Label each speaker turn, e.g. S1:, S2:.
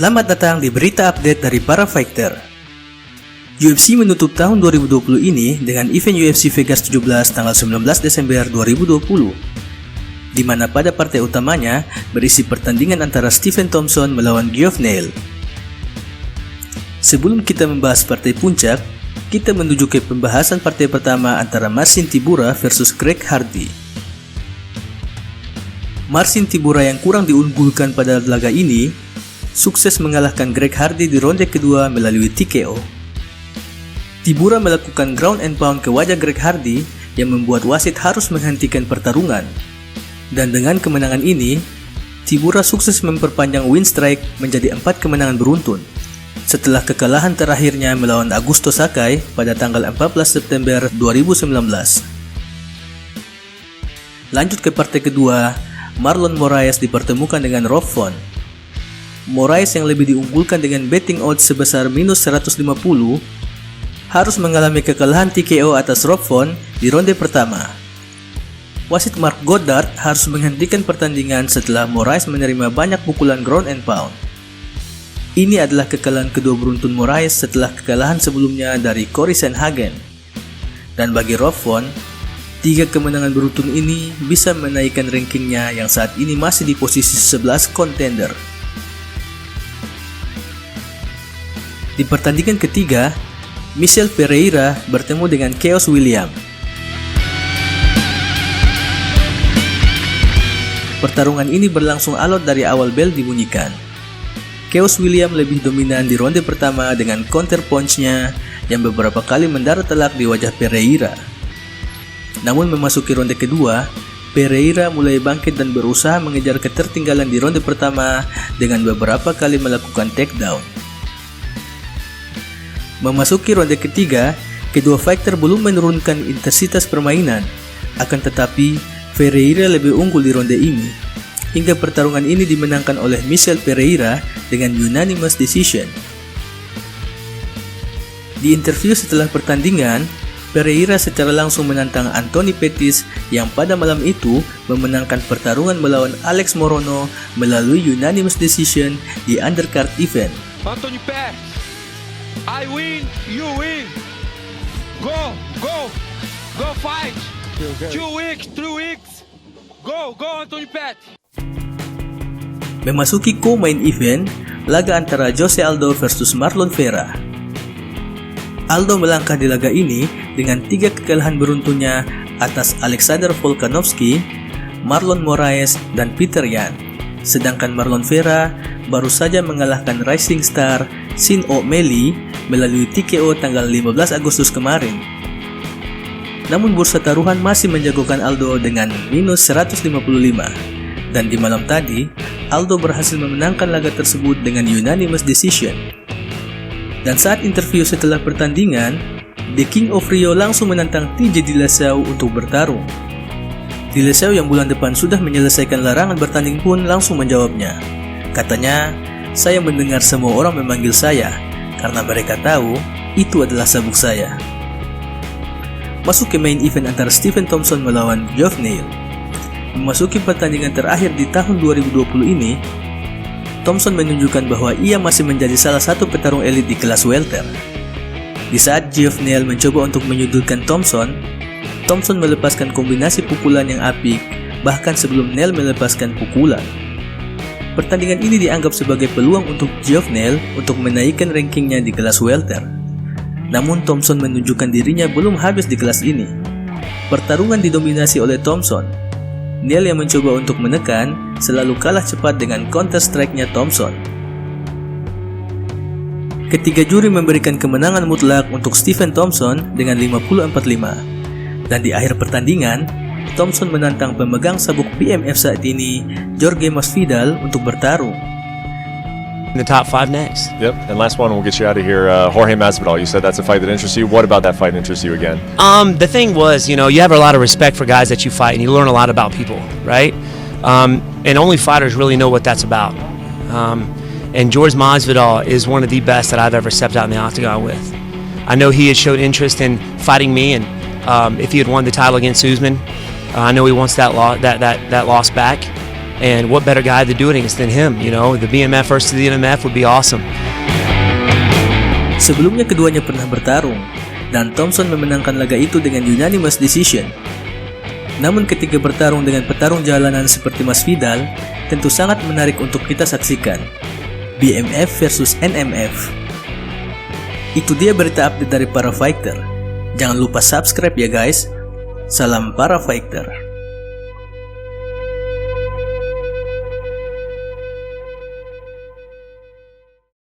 S1: Selamat datang di berita update dari para fighter. UFC menutup tahun 2020 ini dengan event UFC Vegas 17 tanggal 19 Desember 2020, di mana pada partai utamanya berisi pertandingan antara Stephen Thompson melawan Geoff Neal. Sebelum kita membahas partai puncak, kita menuju ke pembahasan partai pertama antara Marcin Tybura versus Greg Hardy. Marcin Tybura yang kurang diunggulkan pada laga ini sukses mengalahkan Greg Hardy di ronde kedua melalui TKO. Tybura melakukan ground and pound ke wajah Greg Hardy yang membuat wasit harus menghentikan pertarungan. Dan dengan kemenangan ini, Tybura sukses memperpanjang win streak menjadi 4 kemenangan beruntun setelah kekalahan terakhirnya melawan Augusto Sakai pada tanggal 14 September 2019. Lanjut ke partai kedua, Marlon Moraes dipertemukan dengan Rob Font. Moraes yang lebih diunggulkan dengan betting odds sebesar minus 150 harus mengalami kekalahan TKO atas Rob Font di ronde pertama. Wasit Mark Goddard harus menghentikan pertandingan setelah Moraes menerima banyak pukulan ground and pound. Ini adalah kekalahan kedua beruntun Moraes setelah kekalahan sebelumnya dari Cory Sandhagen. Dan bagi Rob Font, 3 kemenangan beruntun ini bisa menaikkan rankingnya yang saat ini masih di posisi 11 contender. Di pertandingan ketiga, Michel Pereira bertemu dengan Khaos Williams. Pertarungan ini berlangsung alot dari awal bel dibunyikan. Khaos Williams lebih dominan di ronde pertama dengan counter punch-nya yang beberapa kali mendarat telak di wajah Pereira. Namun memasuki ronde kedua, Pereira mulai bangkit dan berusaha mengejar ketertinggalan di ronde pertama dengan beberapa kali melakukan takedown. Memasuki ronde ketiga, kedua fighter belum menurunkan intensitas permainan. Akan tetapi, Pereira lebih unggul di ronde ini, hingga pertarungan ini dimenangkan oleh Michel Pereira dengan unanimous decision. Di interview setelah pertandingan, Pereira secara langsung menantang Anthony Pettis yang pada malam itu memenangkan pertarungan melawan Alex Morono melalui unanimous decision di undercard event.
S2: Anthony Pettis, I win, you win. Go fight. 2 weeks, 3 weeks. Go Anthony Pettis.
S1: Memasuki co-main event, laga antara Jose Aldo versus Marlon Vera. Aldo melangkah di laga ini dengan 3 kekalahan beruntunnya atas Alexander Volkanovski, Marlon Moraes, dan Peter Yan. Sedangkan Marlon Vera baru saja mengalahkan rising star Sean O'Malley melalui TKO tanggal 15 Agustus kemarin. Namun bursa taruhan masih menjagokan Aldo dengan minus 155. Dan di malam tadi, Aldo berhasil memenangkan laga tersebut dengan unanimous decision. Dan saat interview setelah pertandingan, The King of Rio langsung menantang TJ Dillashaw untuk bertarung. Dillashaw yang bulan depan sudah menyelesaikan larangan bertanding pun langsung menjawabnya. Katanya, "Saya mendengar semua orang memanggil saya, karena mereka tahu itu adalah sabuk saya." Masuk ke main event antara Stephen Thompson melawan Geoff Neal. Memasuki pertandingan terakhir di tahun 2020 ini, Thompson menunjukkan bahwa ia masih menjadi salah satu petarung elit di kelas welter. Di saat Geoff Neal mencoba untuk menyudutkan Thompson melepaskan kombinasi pukulan yang apik bahkan sebelum Neal melepaskan pukulan. Pertandingan ini dianggap sebagai peluang untuk Geoff Neal untuk menaikkan rankingnya di kelas welter. Namun Thompson menunjukkan dirinya belum habis di kelas ini. Pertarungan didominasi oleh Thompson. Neal yang mencoba untuk menekan selalu kalah cepat dengan counter strike-nya Thompson. Ketiga juri memberikan kemenangan mutlak untuk Stephen Thompson dengan 50-45. Dan di akhir pertandingan, Thompson menantang pemegang sabuk BMF saat ini, Jorge Masvidal, untuk bertarung.
S3: The top 5 next.
S4: Yep, and last one, we'll get you out of here. Jorge Masvidal, you said that's a fight that interests you. What about that fight interests you again?
S3: The thing was, you have a lot of respect for guys that you fight, and you learn a lot about people, right? And only fighters really know what that's about. And Jorge Masvidal is one of the best that I've ever stepped out in the octagon with. I know he had showed interest in fighting me, and if he had won the title against Usman, I know he wants that loss back. And what better guy to do it against than him? You know, the BMF versus the NMF would be awesome.
S1: Sebelumnya keduanya pernah bertarung, dan Thompson memenangkan laga itu dengan unanimous decision. Namun ketika bertarung dengan petarung jalanan seperti Masvidal, tentu sangat menarik untuk kita saksikan. BMF versus NMF. Itu dia berita update dari Para Fighter. Jangan lupa subscribe ya guys. Salam Para Fighter.